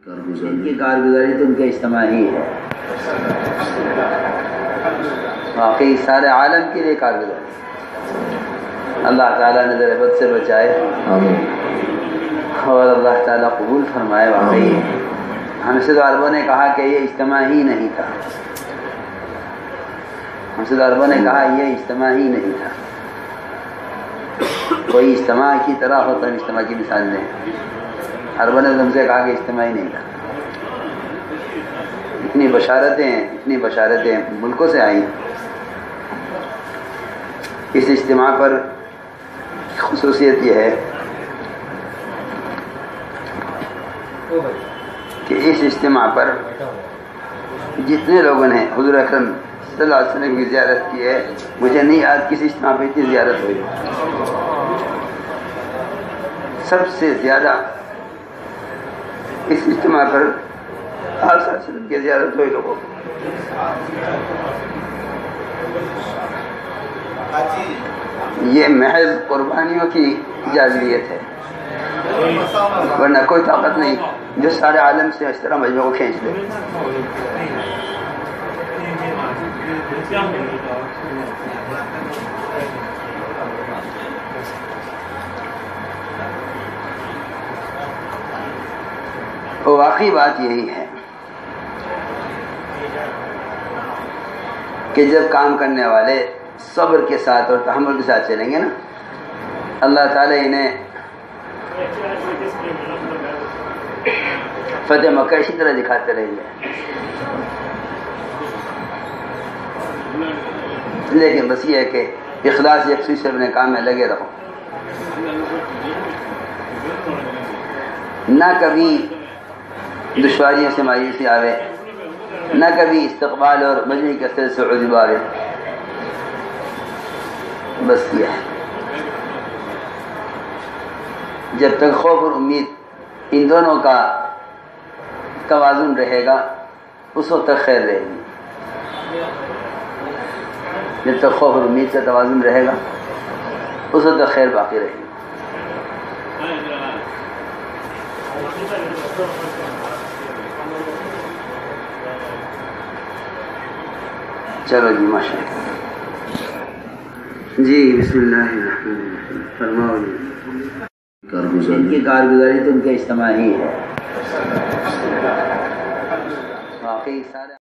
ان کی کارگزاری تو ان کے اجتماع ہی ہے، واقعی سارے عالم کے لیے کارگزاری۔ اللہ تعالیٰ نظر بد سے بچائے اور اللہ تعالیٰ قبول فرمائے۔ واقعی ہمشد عربوں نے کہا کہ یہ اجتماع ہی نہیں تھا، ہمشد عربوں نے کہا یہ اجتماع ہی نہیں تھا۔ کوئی اجتماع کی طرح ہوتا ہے، اجتماع کی مثال دیں۔ عربوں نے ہم سے کہا کہ اجتماع ہی نہیں تھا۔ اتنی بشارتیں ملکوں سے آئیں۔ اس اجتماع پر خصوصیت یہ ہے کہ اس اجتماع پر جتنے لوگوں نے حضور اکرم صلی اللہ علیہ وسلم کی زیارت کی ہے، مجھے نہیں یاد کسی اجتماع پہ اتنی زیارت ہوئی۔ سب سے زیادہ اس اجتماع پر آپ صلی اللہ علیہ وسلم کی زیارت ہوئی لوگوں کو۔ یہ محض قربانیوں کی جاذبیت ہے، ورنہ کوئی طاقت نہیں جو سارے عالم سے اس طرح مجموعہ کو کھینچ لے۔ واقعی بات یہی ہے کہ جب کام کرنے والے صبر کے ساتھ اور تحمل کے ساتھ چلیں گے نا، اللہ تعالیٰ انہیں فتح مکہ اسی طرح دکھاتے رہیں گے۔ لیکن بس یہ ہے کہ اخلاص یکسوئی سے اپنے کام میں لگے رہو، نہ کبھی دشواریوں سے مایوسی آوے، نہ کبھی استقبال اور مجمع کثرت سے عجب آوے۔ بس یہ ہے، جب تک خوف اور امید ان دونوں کا توازن رہے گا اس وقت تک خیر رہے گی۔ جب تک خوف اور امید کا توازن رہے گا اس وقت تک خیر باقی رہے گی۔ چلو جی ماشاء اللہ۔ جی بسم اللہ الرحمن الرحیم، فرماؤ جی۔ ان کی کارگزاری تو ان کے اجتماع ہی ہے، واقعی سارے